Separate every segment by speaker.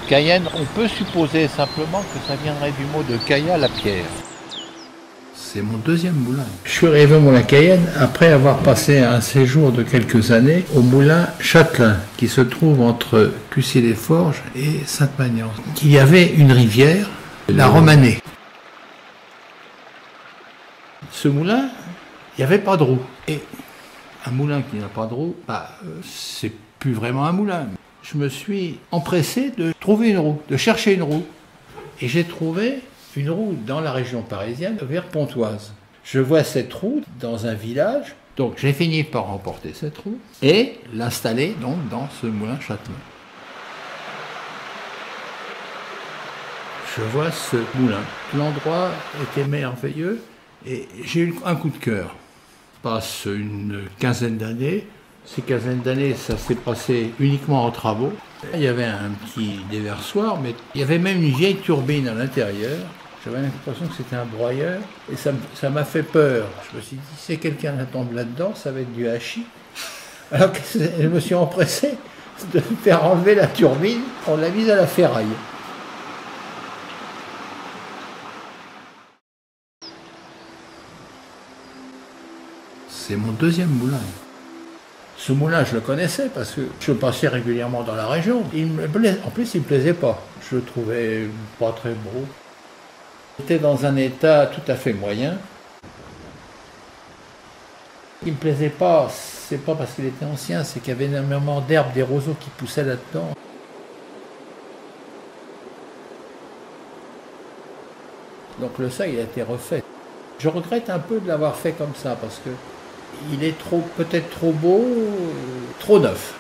Speaker 1: Cayenne, on peut supposer simplement que ça viendrait du mot de Caya, la pierre.
Speaker 2: C'est mon deuxième moulin. Je suis arrivé au moulin Cayenne après avoir passé un séjour de quelques années au moulin Châtelain, qui se trouve entre Cussy-les-Forges et Sainte-Magnance. Il y avait une rivière, la Romanée. Ce moulin, il n'y avait pas de roue. Et un moulin qui n'a pas de roue, c'est plus vraiment un moulin. Je me suis empressé de trouver une roue, de chercher une roue. Et j'ai trouvé une roue dans la région parisienne, vers Pontoise. Je vois cette roue dans un village, donc j'ai fini par remporter cette roue et l'installer donc dans ce moulin Châtelain. Je vois ce moulin. L'endroit était merveilleux et j'ai eu un coup de cœur. Passe une quinzaine d'années. Ces quinzaines d'années, ça s'est passé uniquement en travaux. Il y avait un petit déversoir, mais il y avait même une vieille turbine à l'intérieur. J'avais l'impression que c'était un broyeur et ça m'a fait peur. Je me suis dit, si quelqu'un tombe là-dedans, ça va être du hachis. Alors que je me suis empressé de faire enlever la turbine, on l'a mise à la ferraille. C'est mon deuxième moulin. Ce moulin, je le connaissais parce que je passais régulièrement dans la région. En plus, il ne me plaisait pas. Je le trouvais pas très beau. Il était dans un état tout à fait moyen. Il ne me plaisait pas, c'est pas parce qu'il était ancien, c'est qu'il y avait énormément d'herbes, des roseaux qui poussaient là-dedans. Donc le sol, il a été refait. Je regrette un peu de l'avoir fait comme ça parce que il est peut-être trop beau, trop neuf.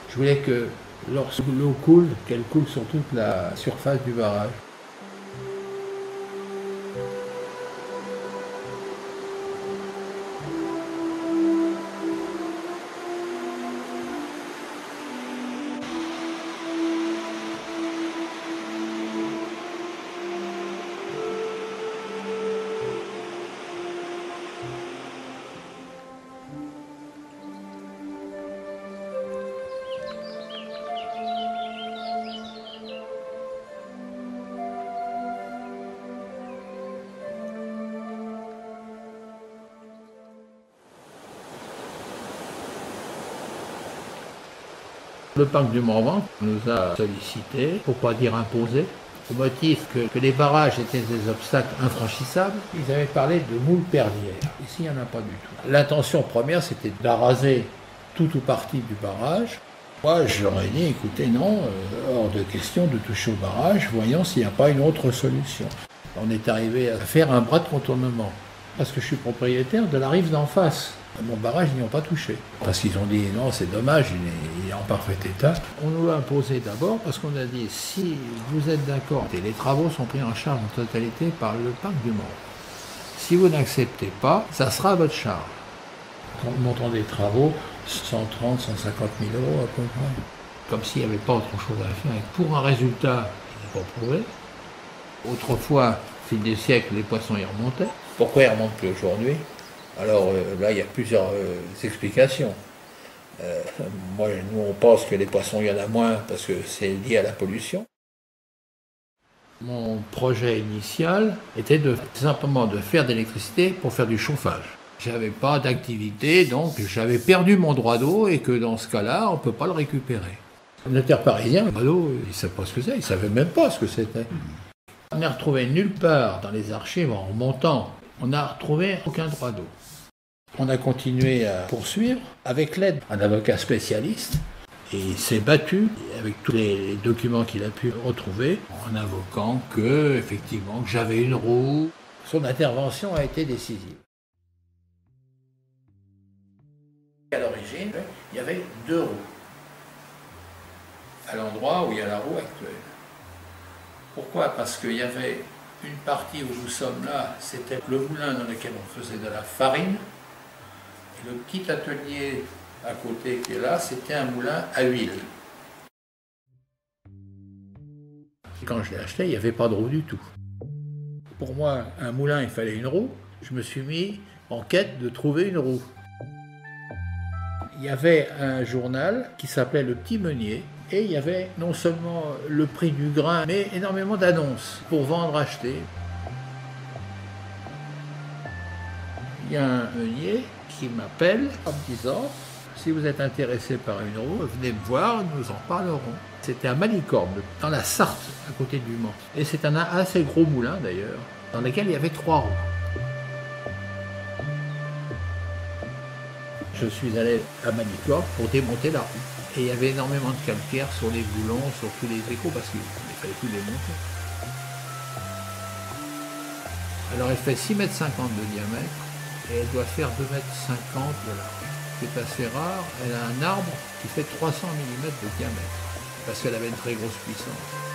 Speaker 2: Je voulais que lorsque l'eau coule, qu'elle coule sur toute la surface du barrage. Le parc du Morvan nous a sollicité, pour pas dire imposé, au motif que les barrages étaient des obstacles infranchissables. Ils avaient parlé de moules perlières. Ici, il n'y en a pas du tout. L'intention première, c'était d'araser tout ou partie du barrage. Moi, je leur ai dit, écoutez, non, hors de question de toucher au barrage, voyons s'il n'y a pas une autre solution. On est arrivé à faire un bras de contournement, parce que je suis propriétaire de la rive d'en face. Mon barrage, ils n'y ont pas touché. Parce qu'ils ont dit, non, c'est dommage, il est en parfait état. On nous l'a imposé d'abord parce qu'on a dit, si vous êtes d'accord, et les travaux sont pris en charge en totalité par le parc du Mans. Si vous n'acceptez pas, ça sera à votre charge. Le montant des travaux, 130, 150 000 euros à peu près. Comme s'il n'y avait pas autre chose à faire. Pour un résultat qui n'est pas prouvé. Autrefois, au fil des siècles, les poissons y remontaient. Pourquoi ils ne remontent plus aujourd'hui ? Alors là, il y a plusieurs explications. Nous, on pense que les poissons, il y en a moins parce que c'est lié à la pollution. Mon projet initial était simplement de faire de l'électricité pour faire du chauffage. J'avais pas d'activité, donc j'avais perdu mon droit d'eau et que dans ce cas-là, on ne peut pas le récupérer. Le notaire parisien, le droit d'eau, il ne savait pas ce que c'est, il ne savait même pas ce que c'était. On n'a retrouvé nulle part dans les archives en remontant, on n'a retrouvé aucun droit d'eau. On a continué à poursuivre avec l'aide d'un avocat spécialiste et il s'est battu avec tous les documents qu'il a pu retrouver en invoquant que j'avais une roue. Son intervention a été décisive. À l'origine, il y avait 2 roues à l'endroit où il y a la roue actuelle. Pourquoi ? Parce qu'il y avait une partie où nous sommes là, c'était le moulin dans lequel on faisait de la farine. Le petit atelier à côté qui est là, c'était un moulin à huile. Quand je l'ai acheté, il n'y avait pas de roue du tout. Pour moi, un moulin, il fallait une roue. Je me suis mis en quête de trouver une roue. Il y avait un journal qui s'appelait Le Petit Meunier, et il y avait non seulement le prix du grain, mais énormément d'annonces pour vendre, acheter. Il y a un meunier qui m'appelle en me disant « Si vous êtes intéressé par une roue, venez me voir, nous en parlerons ». C'était à Malicorne, dans la Sarthe, à côté du Mans. Et c'est un assez gros moulin d'ailleurs, dans lequel il y avait 3 roues. Je suis allé à Malicorne pour démonter la roue. Et il y avait énormément de calcaire sur les boulons, sur tous les échos, parce qu'il fallait tout démonter. Alors elle fait 6,50 m de diamètre et elle doit faire 2,50 m de large. C'est assez rare. Elle a un arbre qui fait 300 mm de diamètre, parce qu'elle avait une très grosse puissance.